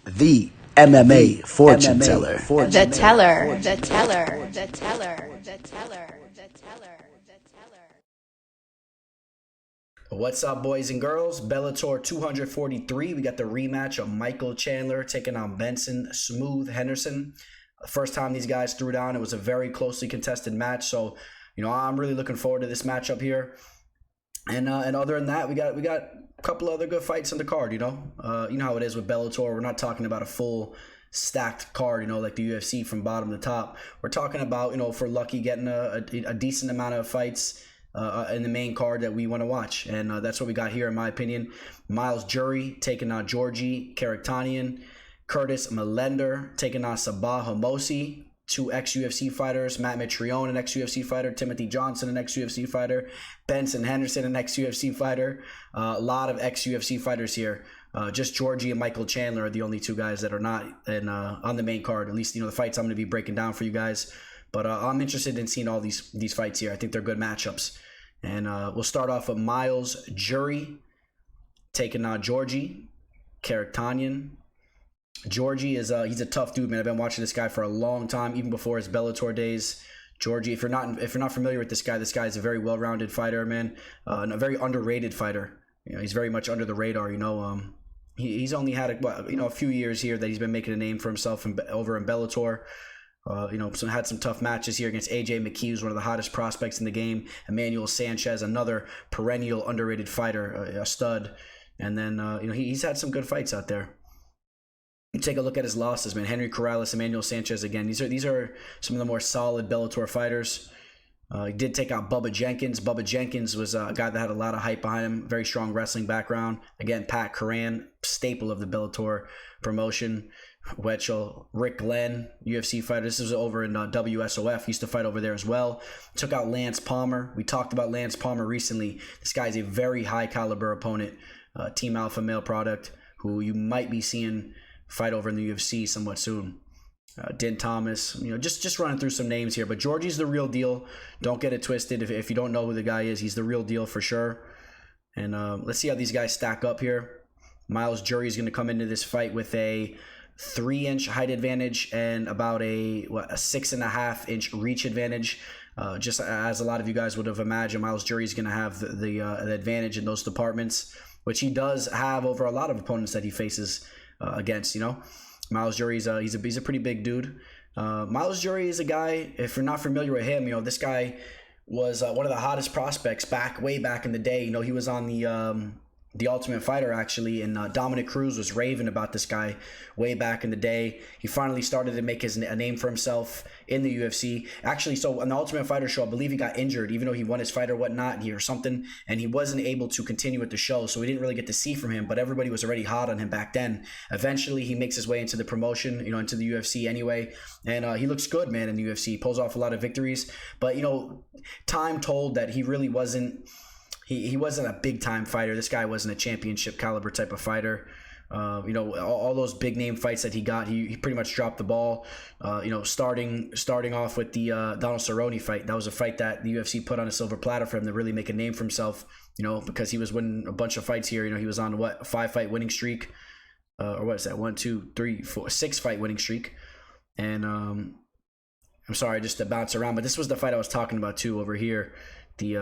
The MMA fortune teller. The teller, the teller, the teller, the teller, the teller, the teller. What's up, boys and girls? Bellator 243. We got the rematch of Michael Chandler taking on Benson Smooth Henderson. The first time these guys threw down, it was a very closely contested match. So, I'm really looking forward to this matchup here. And other than that, we got a couple other good fights on the card. You know how it is with Bellator. We're not talking about a full stacked card, like the UFC from bottom to top. We're talking about, if we're lucky, getting a decent amount of fights in the main card that we want to watch. And that's what we got here, in my opinion. Myles taking on Georgi, Karakhanyan. Curtis Millender taking on Sabah Homasi, two ex-UFC fighters. Matt Mitrione, an ex-UFC fighter. Timothy Johnson, an ex-UFC fighter. Benson Henderson, an ex-UFC fighter. A lot of ex-UFC fighters here. Just Georgi and Michael Chandler are the only two guys that are not on the main card. At least, the fights I'm going to be breaking down for you guys. But I'm interested in seeing all these fights here. I think they're good matchups. And we'll start off with Myles taking on Georgi, Karakhanyan. Georgi is he's a tough dude, man. I've been watching this guy for a long time, even before his Bellator days. Georgi, if you're not familiar with this guy is a very well-rounded fighter, man, and a very underrated fighter. He's very much under the radar. He's only had a few years here that he's been making a name for himself over in Bellator. Had some tough matches here against AJ McKee, who's one of the hottest prospects in the game. Emmanuel Sanchez, another perennial underrated fighter, a stud. And then he's had some good fights out there. You take a look at his losses, man. Henry Corrales, Emmanuel Sanchez again. These are some of the more solid Bellator fighters. He did take out Bubba Jenkins. Bubba Jenkins was a guy that had a lot of hype behind him. Very strong wrestling background. Again, Pat Curran, staple of the Bellator promotion. Wetchel, Rick Glenn, UFC fighter. This was over in WSOF. He used to fight over there as well. Took out Lance Palmer. We talked about Lance Palmer recently. This guy is a very high caliber opponent. Team Alpha male product who you might be seeing fight over in the UFC somewhat soon. Din Thomas, just running through some names here. But Georgi's the real deal. Don't get it twisted. If you don't know who the guy is, he's the real deal for sure. And let's see how these guys stack up here. Myles is going to come into this fight with a 3-inch height advantage and about a 6.5-inch reach advantage. Just as a lot of you guys would have imagined, Myles is going to have the advantage in those departments, which he does have over a lot of opponents that he faces against. Myles he's a pretty big dude. Myles is a guy, if you're not familiar with him, this guy was one of the hottest prospects way back in the day. He was on the Ultimate Fighter, actually, and Dominic Cruz was raving about this guy way back in the day. He finally started to make a name for himself in the UFC. Actually, so on the Ultimate Fighter show, I believe he got injured, even though he won his fight or whatnot or something, and he wasn't able to continue with the show, so we didn't really get to see from him, but everybody was already hot on him back then. Eventually, he makes his way into the promotion, into the UFC anyway, and he looks good, man, in the UFC. He pulls off a lot of victories, but, time told that he really wasn't He wasn't a big-time fighter. This guy wasn't a championship caliber type of fighter. All those big-name fights that he got, he pretty much dropped the ball. Starting off with the Donald Cerrone fight. That was a fight that the UFC put on a silver platter for him to really make a name for himself, because he was winning a bunch of fights here. He was on, a 5-fight winning streak. Or what is that? 1, 2, 3, 4, 6-fight winning streak. And I'm sorry, just to bounce around, but this was the fight I was talking about, too, over here. The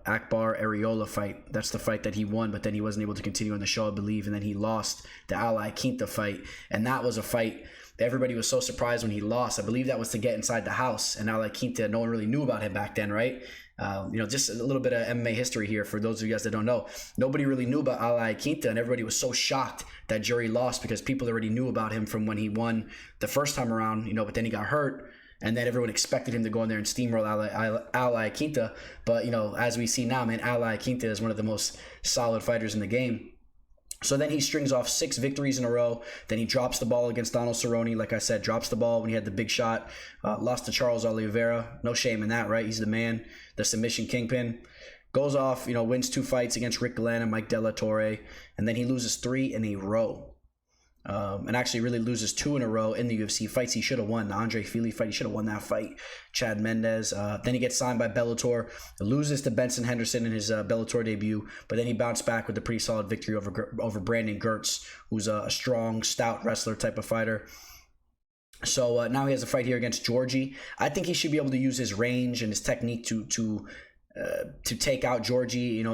Akbar Areola fight. That's the fight that he won, but then he wasn't able to continue on the show, I believe, and then he lost the Al Iaquinta fight, and that was a fight that everybody was so surprised when he lost. I believe that was to get inside the house, and Al Iaquinta, no one really knew about him back then, right? Just a little bit of MMA history here for those of you guys that don't know. Nobody really knew about Al Iaquinta, and everybody was so shocked that Jury lost because people already knew about him from when he won the first time around, but then he got hurt. And then everyone expected him to go in there and steamroll Al Iaquinta. But, as we see now, man, Al Iaquinta is one of the most solid fighters in the game. So then he strings off 6 victories in a row. Then he drops the ball against Donald Cerrone. Like I said, drops the ball when he had the big shot. Lost to Charles Oliveira. No shame in that, right? He's the man, the submission kingpin. Goes off, wins 2 fights against Rick Glenn and Mike Della Torre. And then he loses 3 in a row. and actually really loses 2 in a row in the UFC. Fights he should have won. The Andre Fili fight, he should have won that fight. Chad Mendez. Then he gets signed by Bellator, loses to Benson Henderson in his Bellator debut, but then he bounced back with a pretty solid victory over Brandon Gertz, who's a strong, stout wrestler type of fighter. So now he has a fight here against Georgi. I think he should be able to use his range and his technique to take out Georgi, you know,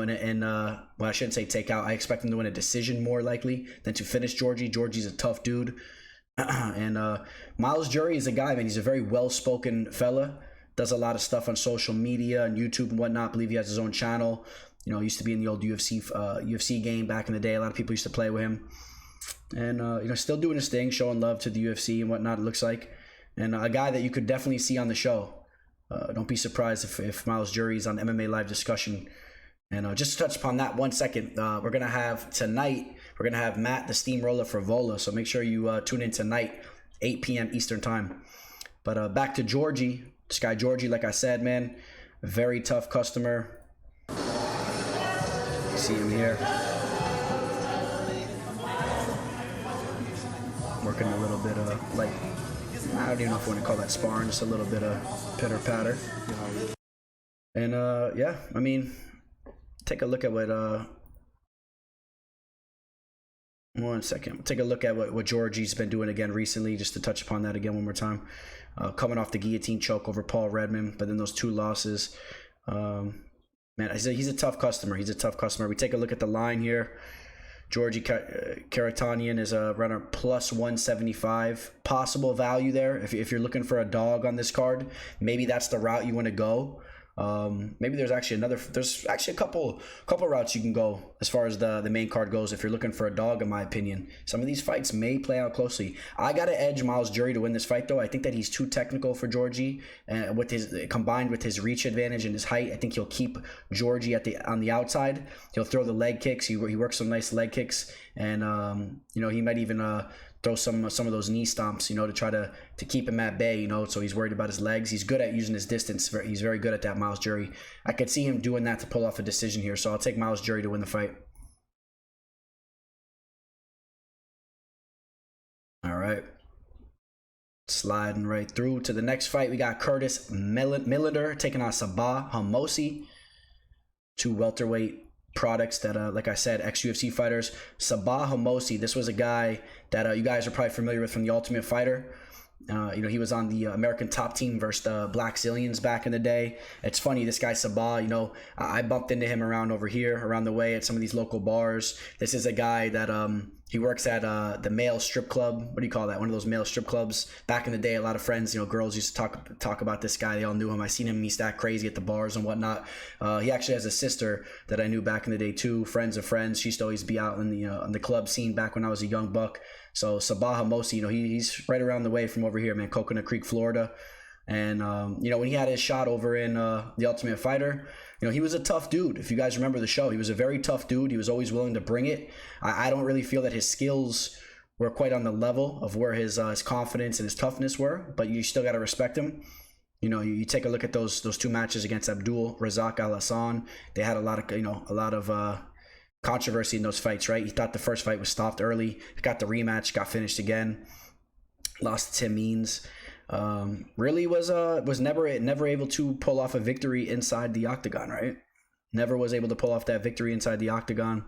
well, I shouldn't say take out. I expect him to win a decision more likely than to finish Georgi. Georgi's a tough dude. And Myles Jury is a guy, man. He's a very well-spoken fella. Does a lot of stuff on social media and YouTube and whatnot. I believe he has his own channel. You know, he used to be in the old UFC game back in the day. A lot of people used to play with him. And, you know, still doing his thing, showing love to the UFC and whatnot, it looks like. And a guy that you could definitely see on the show. Don't be surprised if Myles Jury is on MMA Live Discussion. And just to touch upon that 1 second, we're going to have tonight, we're going to have Matt, the Steamroller for Vola. So make sure you tune in tonight, 8 p.m. Eastern time. But back to Georgi. This guy Georgi, like I said, man, very tough customer. You see him here. Working a little bit of, like, I don't even know if I want to call that sparring, just a little bit of pitter-patter. And, yeah, I mean, take a look at what, 1 second. Take a look at what Georgi's been doing again recently, just to touch upon that again one more time. Coming off the guillotine choke over Paul Redmond, but then those 2 losses. Man, he's a tough customer. He's a tough customer. We take a look at the line here. Georgi Karakhanyan is around a plus 175 possible value there. If you're looking for a dog on this card, maybe that's the route you want to go. Maybe there's actually a couple routes you can go as far as the main card goes if you're looking for a dog, in my opinion. Some of these fights may play out closely. I gotta edge Myles Jury to win this fight, though. I think that he's too technical for Georgi, with his combined with his reach advantage and his height. I think he'll keep Georgi on the outside. He'll throw the leg kicks. He works some nice leg kicks, and you know, he might even throw some of those knee stomps, you know, to try to keep him at bay, you know, so he's worried about his legs. He's good at using his distance. He's very good at that, Myles Jury. I could see him doing that to pull off a decision here, so I'll take Myles Jury to win the fight. All right. Sliding right through to the next fight. We got Curtis Millender taking on Sabah Homasi. 2 welterweight products that, like I said, ex-UFC fighters. Sabah Homasi, this was a guy that you guys are probably familiar with from The Ultimate Fighter. You know, he was on the American Top Team versus the Black Zillions back in the day. It's funny, this guy Sabah, you know, I bumped into him around the way at some of these local bars. This is a guy that he works at the male strip club. What do you call that? One of those male strip clubs. Back in the day, a lot of friends, you know, girls used to talk about this guy. They all knew him. I seen him. He's that crazy at the bars and whatnot. He actually has a sister that I knew back in the day too. Friends of friends. She used to always be out in the club scene back when I was a young buck. So Sabah Homasi, you know, he's right around the way from over here, man. Coconut Creek, Florida. And, you know, when he had his shot over in The Ultimate Fighter, you know, he was a tough dude. If you guys remember the show, he was a very tough dude. He was always willing to bring it. I don't really feel that his skills were quite on the level of where his confidence and his toughness were, but you still got to respect him. You know, you take a look at those 2 matches against Abdul Razak Al Hassan. They had a lot of controversy in those fights, right? He thought the first fight was stopped early. Got the rematch, got finished again. Lost to Tim Means. Really was never able to pull off a victory inside the octagon, right? Never was able to pull off that victory inside the octagon.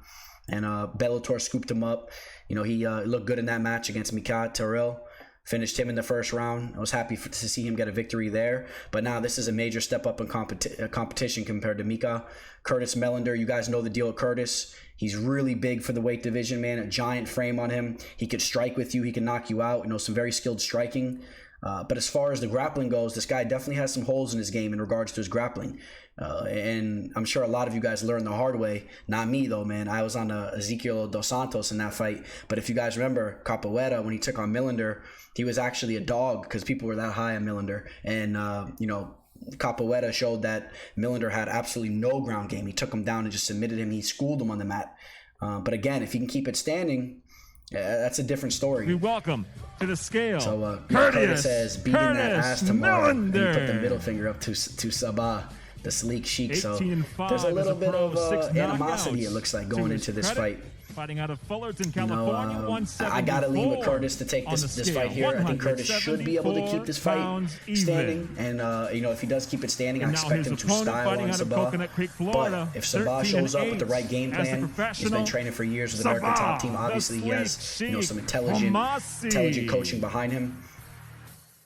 And Bellator scooped him up. You know, he looked good in that match against Mika Terrell. Finished him in the first round. I was happy to see him get a victory there. But now this is a major step up in competition compared to Mika. Curtis Millender, you guys know the deal with Curtis. He's really big for the weight division, man. A giant frame on him. He could strike with you. He can knock you out. You know, some very skilled striking. But as far as the grappling goes, this guy definitely has some holes in his game in regards to his grappling. And I'm sure a lot of you guys learned the hard way. Not me, though, man. I was on Ezekiel Dos Santos in that fight. But if you guys remember, Capoeira, when he took on Millender, he was actually a dog because people were that high on Millender. And, you know, Capoeira showed that Millender had absolutely no ground game. He took him down and just submitted him. He schooled him on the mat. But again, if he can keep it standing, that's a different story. We welcome to the scale. So Curtis says beating that ass tomorrow. And he put the middle finger up to Sabah, the sleek chic. So there's a little bit of animosity, it looks like, going into this fight. fighting out of Fullerton, You know, California. I gotta lean with Curtis to take this fight here. I think Curtis should be able to keep this fight standing, and you know, if he does keep it standing, I expect him to style on Sabah. But if Sabah shows up with the right game plan, he's been training for years with the American top team. Obviously, he has some intelligent coaching behind him.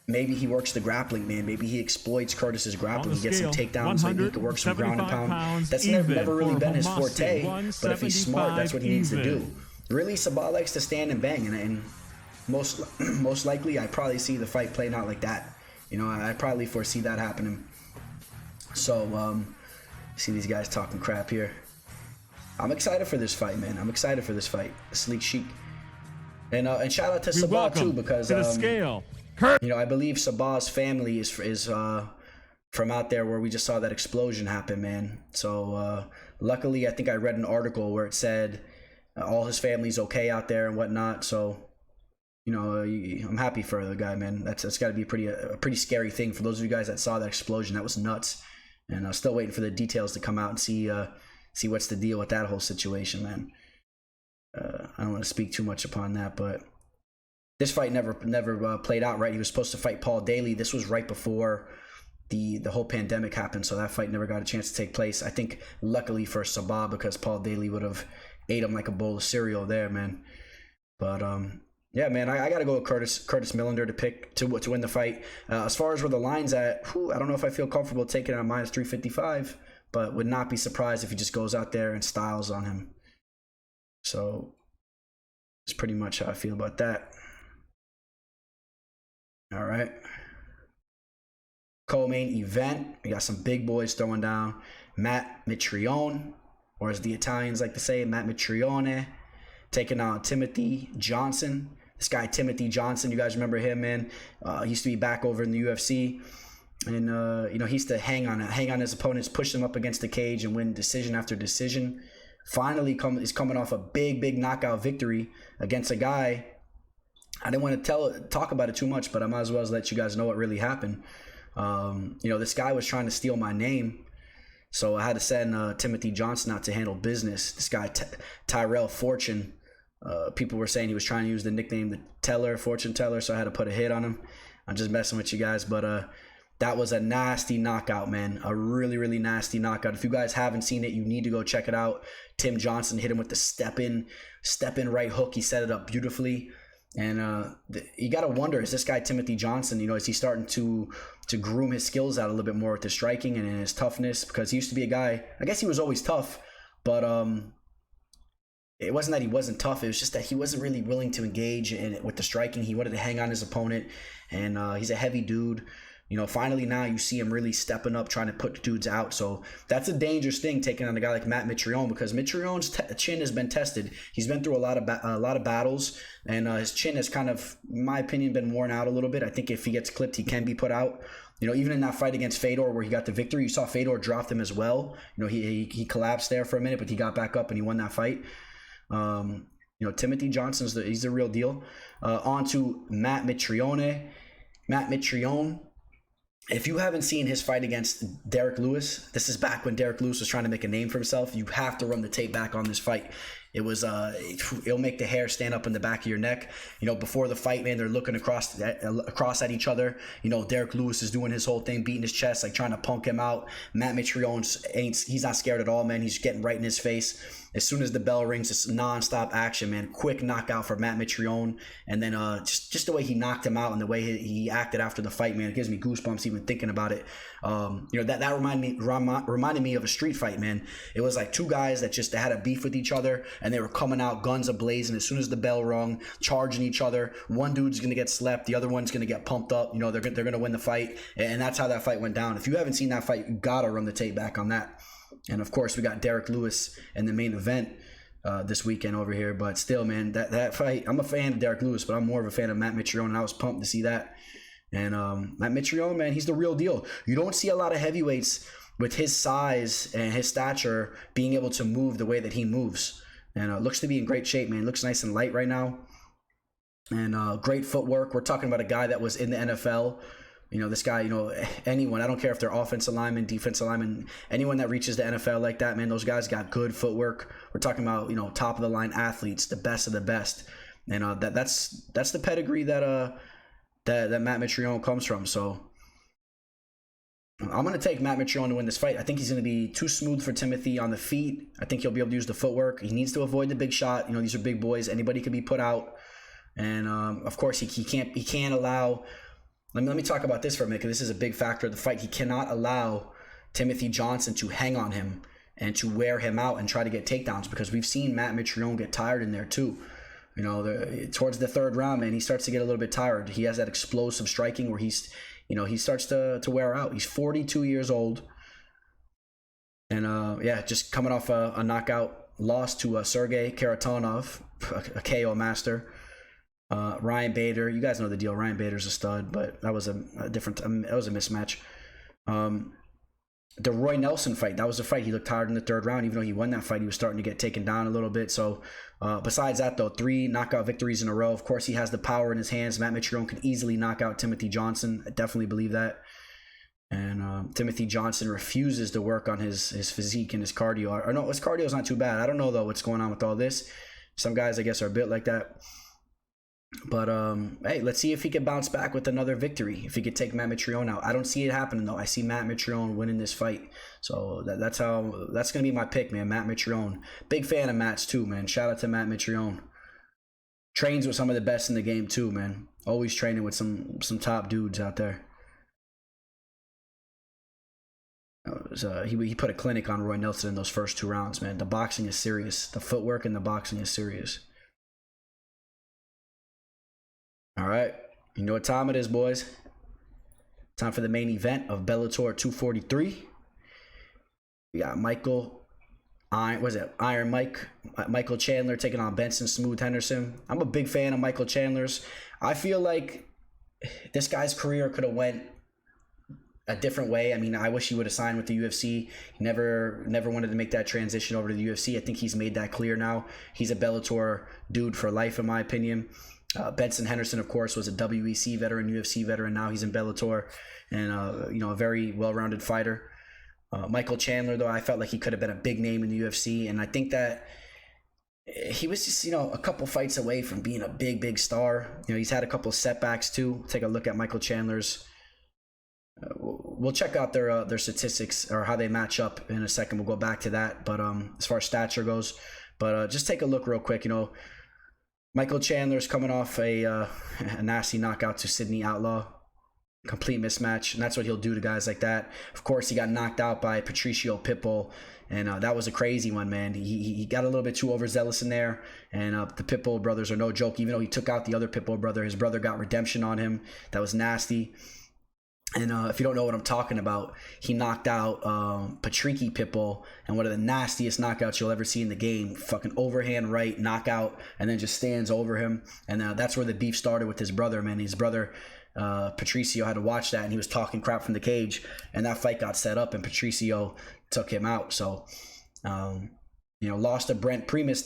Maybe he works the grappling, man. Maybe he exploits Curtis's grappling. He gets some takedowns. Maybe he can work some ground and pound. That's never really been his forte. But if he's smart, that's what he needs to do. Really, Sabah likes to stand and bang, and most likely, I probably see the fight playing out like that. You know, I probably foresee that happening. So, see these guys talking crap here. I'm excited for this fight, man. I'm excited for this fight. Sleek Chic, and shout out to Sabah too, because you know, I believe Sabah's family is from out there where we just saw that explosion happen, man. So luckily, I think I read an article where it said all his family's okay out there and whatnot. So, you know, I'm happy for the guy, man. That's got to be a pretty scary thing for those of you guys that saw that explosion. That was nuts, and I'm still waiting for the details to come out and see what's the deal with that whole situation, man. I don't want to speak too much upon that, but this fight never played out right. He was supposed to fight Paul Daly. This was right before the whole pandemic happened, so that fight never got a chance to take place. I think luckily for Sabah, because Paul Daly would have ate him like a bowl of cereal there, man. But yeah, man, I got to go with Curtis Millender to win the fight. As far as where the line's at, I don't know if I feel comfortable taking it at minus 355, but would not be surprised if he just goes out there and styles on him. So that's pretty much how I feel about that. All right. Co-main event. We got some big boys throwing down. Matt Mitrione, or as the Italians like to say, Matt Mitrione, taking on Timothy Johnson. This guy, Timothy Johnson, you guys remember him, man? He used to be back over in the UFC. And, you know, he used to hang on his opponents, push them up against the cage and win decision after decision. Finally is coming off a big knockout victory against a guy. I didn't want to talk about it too much, but I might as well let you guys know what really happened. You know, this guy was trying to steal my name, so I had to send Timothy Johnson out to handle business. This guy, Tyrell Fortune, people were saying he was trying to use the nickname the Fortune Teller, so I had to put a hit on him. I'm just messing with you guys, but that was a nasty knockout, man. A really nasty knockout. If you guys haven't seen it, you need to go check it out. Tim Johnson hit him with the step in right hook. He set it up beautifully. And you got to wonder, is this guy Timothy Johnson, you know, is he starting to groom his skills out a little bit more with his striking and his toughness? Because he used to be a guy, I guess he was always tough, but it wasn't that he wasn't tough. It was just that he wasn't really willing to engage with the striking. He wanted to hang on his opponent, and he's a heavy dude. You know, finally now you see him really stepping up, trying to put dudes out. So that's a dangerous thing, taking on a guy like Matt Mitrione, because Mitrione's chin has been tested. He's been through a lot of battles, and his chin has kind of, in my opinion, been worn out a little bit. I think if he gets clipped, he can be put out. You know, even in that fight against Fedor where he got the victory, you saw Fedor dropped him as well. You know, he collapsed there for a minute, but he got back up and he won that fight. You know, Timothy Johnson's he's the real deal. On to Matt Mitrione. Matt Mitrione. If you haven't seen his fight against Derek Lewis, this is back when Derek Lewis was trying to make a name for himself. You have to run the tape back on this fight. It was it'll make the hair stand up in the back of your neck. You know, before the fight, man, they're looking across at each other. You know, Derek Lewis is doing his whole thing, beating his chest, like trying to punk him out. Matt Mitrione he's not scared at all, man. He's getting right in his face. As soon as the bell rings, it's nonstop action, man. Quick knockout for Matt Mitrione, and then just the way he knocked him out and the way he acted after the fight, man, it gives me goosebumps even thinking about it. You know, that reminded me of a street fight, man. It was like two guys that had a beef with each other, and they were coming out guns a-blazing as soon as the bell rung, charging each other. One dude's gonna get slept, the other one's gonna get pumped up. You know, they're gonna win the fight, and that's how that fight went down. If you haven't seen that fight, you gotta run the tape back on that. And of course, we got Derek Lewis in the main event this weekend over here. But still, man, that fight, I'm a fan of Derek Lewis, but I'm more of a fan of Matt Mitrione, and I was pumped to see that. And Matt Mitrione, man, he's the real deal. You don't see a lot of heavyweights with his size and his stature being able to move the way that he moves. And looks to be in great shape, man. Looks nice and light right now. And great footwork. We're talking about a guy that was in the NFL. This guy, anyone, I don't care if they're offensive lineman, defensive lineman, anyone that reaches the NFL like that, man, those guys got good footwork. We're talking about, top of the line athletes, the best of the best. And that's the pedigree that Matt Mitrione comes from. So I'm going to take Matt Mitrione to win this fight. I think he's going to be too smooth for Timothy on the feet. I think he'll be able to use the footwork. He needs to avoid the big shot. These are big boys. Anybody can be put out. And of course, he can't allow. Let me talk about this for a minute, because this is a big factor of the fight. He cannot allow Timothy Johnson to hang on him and to wear him out and try to get takedowns, because we've seen Matt Mitrione get tired in there too. Towards the third round, man, he starts to get a little bit tired. He has that explosive striking where he starts to wear out. He's 42 years old. And just coming off a knockout loss to Sergey Karatanov, a KO master. Ryan Bader, you guys know the deal. Ryan Bader's a stud, but that was a mismatch. The Roy Nelson fight, that was a fight. He looked tired in the third round. Even though he won that fight, he was starting to get taken down a little bit. So besides that, though, 3 knockout victories in a row. Of course, he has the power in his hands. Matt Mitrione can easily knock out Timothy Johnson. I definitely believe that. And Timothy Johnson refuses to work on his physique and his cardio. Or no, his cardio is not too bad. I don't know, though, what's going on with all this. Some guys, I guess, are a bit like that. But hey, let's see if he can bounce back with another victory. If he could take Matt Mitrione out, I don't see it happening though. I see Matt Mitrione winning this fight, so that's gonna be my pick, man. Matt Mitrione, big fan of Matt's too, man. Shout out to Matt Mitrione. Trains with some of the best in the game too, man. Always training with some top dudes out there. He put a clinic on Roy Nelson in those first 2 rounds, man. The boxing is serious. The footwork in the boxing is serious. All right, you know what time it is, boys. Time for the main event of Bellator 243. We got Michael Chandler taking on Benson Smooth Henderson. I'm a big fan of Michael Chandler's. I feel like this guy's career could have went a different way. I mean, I wish he would have signed with the UFC. He never wanted to make that transition over to the UFC. I think he's made that clear now. He's a Bellator dude for life, in my opinion. Benson Henderson, of course, was a WEC veteran, UFC veteran. Now he's in Bellator, and a very well-rounded fighter. Michael Chandler, though, I felt like he could have been a big name in the UFC, and I think that he was just a couple fights away from being a big star. He's had a couple setbacks too. Take a look at Michael Chandler's. We'll check out their statistics or how they match up in a second. We'll go back to that, but as far as stature goes, but just take a look real quick. Michael Chandler's coming off a nasty knockout to Sidney Outlaw. Complete mismatch, and that's what he'll do to guys like that. Of course, he got knocked out by Patricio Pitbull, and that was a crazy one, man. He got a little bit too overzealous in there, and the Pitbull brothers are no joke. Even though he took out the other Pitbull brother, his brother got redemption on him. That was nasty. And if you don't know what I'm talking about, he knocked out Patricky Pitbull, and one of the nastiest knockouts you'll ever see in the game. Fucking overhand right knockout, and then just stands over him. And that's where the beef started with his brother, man. His brother, Patricio, had to watch that, and he was talking crap from the cage. And that fight got set up, and Patricio took him out. So, lost to Brent Primus.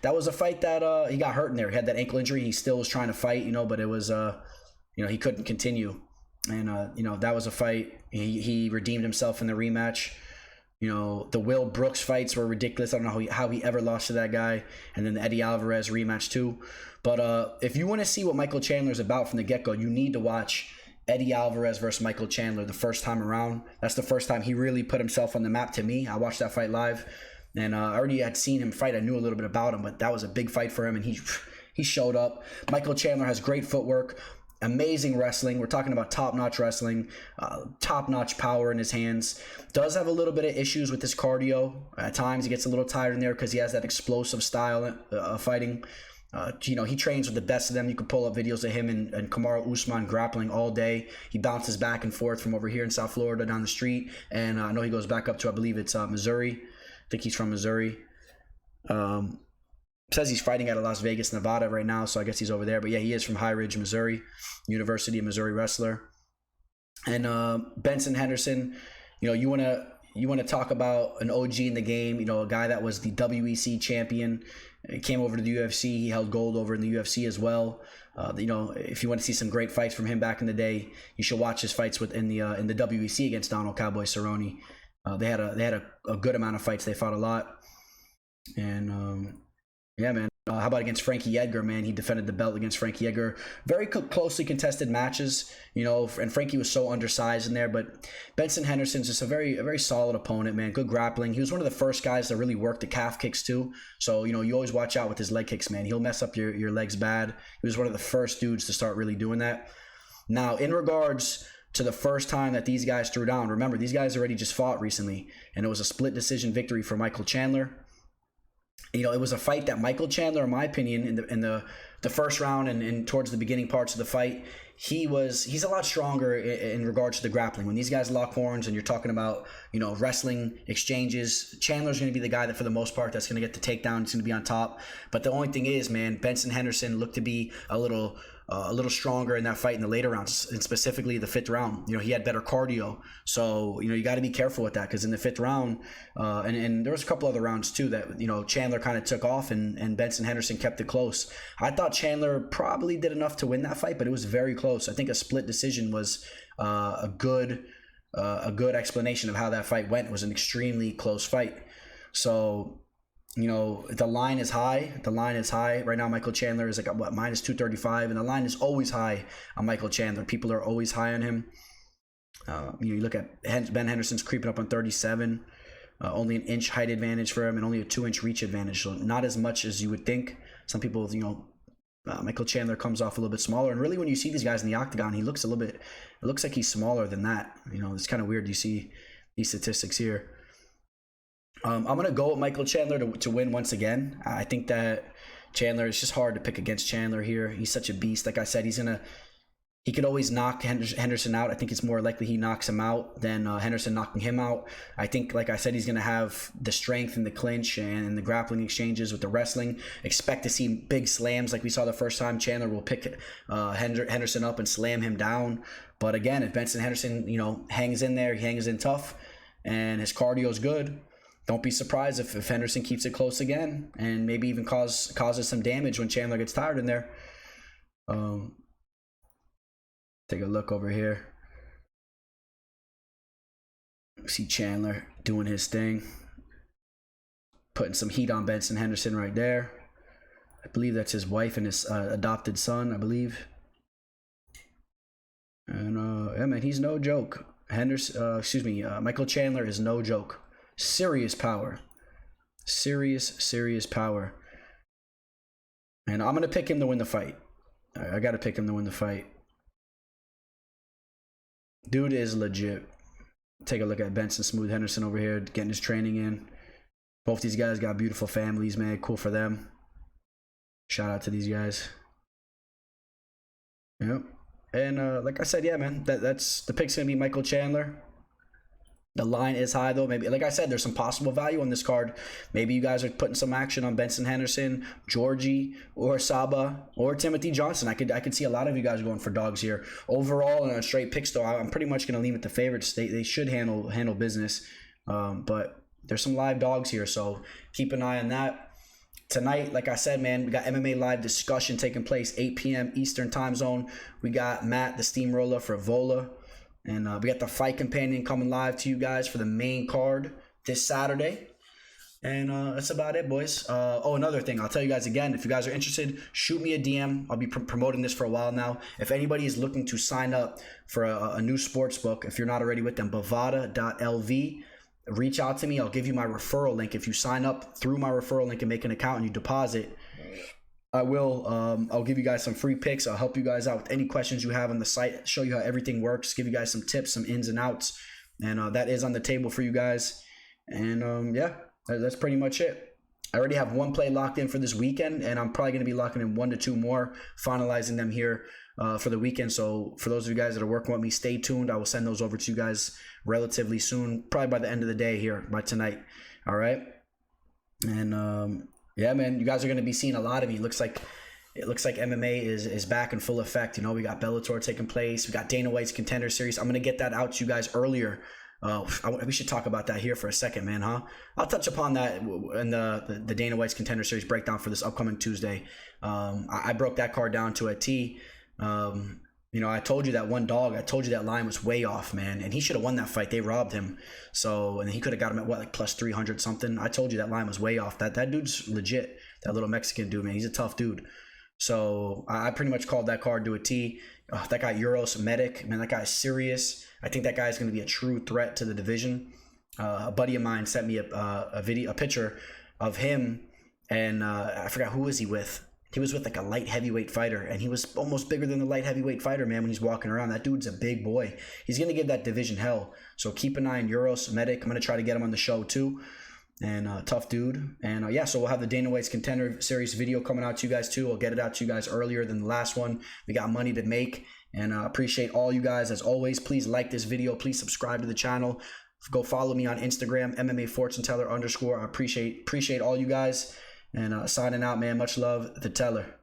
That was a fight that he got hurt in there. He had that ankle injury. He still was trying to fight, but it was, he couldn't continue. And, that was a fight. He redeemed himself in the rematch. The Will Brooks fights were ridiculous. I don't know how he ever lost to that guy. And then the Eddie Alvarez rematch too. But if you want to see what Michael Chandler's about from the get-go, you need to watch Eddie Alvarez versus Michael Chandler the first time around. That's the first time he really put himself on the map to me. I watched that fight live. And I already had seen him fight. I knew a little bit about him, but that was a big fight for him. And he showed up. Michael Chandler has great footwork. Amazing wrestling. We're talking about top-notch wrestling, top-notch power in his hands. Does have a little bit of issues with his cardio. At times he gets a little tired in there because he has that explosive style of fighting. He trains with the best of them. You can pull up videos of him and Kamaru Usman grappling all day. He bounces back and forth from over here in South Florida down the street. And I know he goes back up to, I believe it's Missouri. I think he's from Missouri. Says he's fighting out of Las Vegas, Nevada right now, so I guess he's over there. But yeah, he is from High Ridge, Missouri, University of Missouri wrestler. And Benson Henderson, you want to talk about an OG in the game, a guy that was the WEC champion, He came over to the UFC. He held gold over in the UFC as well. If you want to see some great fights from him back in the day, you should watch his fights in the WEC against Donald Cowboy Cerrone. They had a good amount of fights. They fought a lot. And yeah, man. How about against Frankie Edgar, man? He defended the belt against Frankie Edgar. Very closely contested matches, and Frankie was so undersized in there. But Benson Henderson's just a very solid opponent, man. Good grappling. He was one of the first guys that really worked the calf kicks too. So, you always watch out with his leg kicks, man. He'll mess up your legs bad. He was one of the first dudes to start really doing that. Now, in regards to the first time that these guys threw down, remember, these guys already just fought recently, and it was a split decision victory for Michael Chandler. It was a fight that Michael Chandler, in my opinion, in the first round and towards the beginning parts of the fight, he's a lot stronger in regards to the grappling. When these guys lock horns and you're talking about, wrestling exchanges, Chandler's going to be the guy that for the most part that's going to get the takedown. He's going to be on top. But the only thing is, man, Benson Henderson looked to be a little stronger in that fight in the later rounds, and specifically the fifth round. He had better cardio. So, you got to be careful with that, because in the fifth round, and there was a couple other rounds too that, Chandler kind of took off and Benson Henderson kept it close. I thought Chandler probably did enough to win that fight, but it was very close. I think a split decision was a good explanation of how that fight went. It was an extremely close fight. So, the line is high. Right now, Michael Chandler is like what, minus 235, and the line is always high on Michael Chandler. People are always high on him. You look at Ben Henderson's creeping up on 37, only an inch height advantage for him, and only a 2-inch reach advantage. So not as much as you would think. Some people, Michael Chandler comes off a little bit smaller, and really when you see these guys in the octagon, he looks it looks like he's smaller than that. It's kind of weird. You see these statistics here. I'm going to go with Michael Chandler to win once again. I think that Chandler, it's just hard to pick against Chandler here. He's such a beast. Like I said, he could always knock Henderson out. I think it's more likely he knocks him out than Henderson knocking him out. I think, like I said, he's going to have the strength in the clinch and the grappling exchanges with the wrestling. Expect to see big slams like we saw the first time. Chandler will pick Henderson up and slam him down. But again, if Benson Henderson, hangs in there, he hangs in tough, and his cardio is good, don't be surprised if Henderson keeps it close again and maybe even causes some damage when Chandler gets tired in there. Take a look over here. See Chandler doing his thing. Putting some heat on Benson Henderson right there. I believe that's his wife and his adopted son, I believe. And yeah, man, he's no joke. Michael Chandler is no joke. Serious power. Serious power. And I'm going to pick him to win the fight. I got to pick him to win the fight. Dude is legit. Take a look at Benson Smooth Henderson over here, getting his training in. Both these guys got beautiful families, man. Cool for them. Shout out to these guys. Yep. And like I said, yeah, man, that's the pick's going to be Michael Chandler. The line is high, though. Maybe, like I said, there's some possible value on this card. Maybe you guys are putting some action on Benson Henderson, Georgi, or Sabah, or Timothy Johnson. I could see a lot of you guys going for dogs here. Overall, in a straight picks, though, I'm pretty much going to lean with the favorites. They should handle business. But there's some live dogs here, so keep an eye on that. Tonight, like I said, man, we got MMA live discussion taking place, 8 p.m. Eastern time zone. We got Matt, the Steamroller, for Vola. And we got the Fight Companion coming live to you guys for the main card this Saturday. And that's about it, boys. Another thing. I'll tell you guys again, if you guys are interested, shoot me a DM. I'll be promoting this for a while now. If anybody is looking to sign up for a new sports book, if you're not already with them, bovada.lv, reach out to me. I'll give you my referral link. If you sign up through my referral link and make an account and you deposit, I'll give you guys some free picks. I'll help you guys out with any questions you have on the site, show you how everything works, give you guys some tips, some ins and outs, and that is on the table for you guys. And yeah, that's pretty much it. I already have one play locked in for this weekend, and I'm probably going to be locking in 1 to 2 more, finalizing them here for the weekend. So for those of you guys that are working with me, stay tuned. I will send those over to you guys relatively soon, probably by the end of the day here, by tonight. All right. And yeah, man, you guys are going to be seeing a lot of me. It looks like MMA is back in full effect. We got Bellator taking place. We got Dana White's Contender Series. I'm going to get that out to you guys earlier We should talk about that here for a second, man, huh? I'll touch upon that in the Dana White's Contender Series breakdown for this upcoming Tuesday. I broke that card down to a T. I told you that one dog. I told you that line was way off, man, and he should have won that fight. They robbed him, and he could have got him at what, like plus 300 something. I told you that line was way off. That dude's legit. That little Mexican dude, man, he's a tough dude. So I pretty much called that card to a T. That guy Euros Medic, man, that guy's serious. I think that guy's going to be a true threat to the division. A buddy of mine sent me a picture of him, and I forgot who was he with. He was with like a light heavyweight fighter, and he was almost bigger than the light heavyweight fighter, man, when he's walking around. That dude's a big boy. He's going to give that division hell. So keep an eye on Euros Medic. I'm going to try to get him on the show too. And tough dude. And so we'll have the Dana White's Contender Series video coming out to you guys too. I'll get it out to you guys earlier than the last one. We got money to make, and appreciate all you guys as always. Please like this video. Please subscribe to the channel. Go follow me on Instagram, MMA Fortune Teller _. I appreciate all you guys. And signing out, man. Much love, the Teller.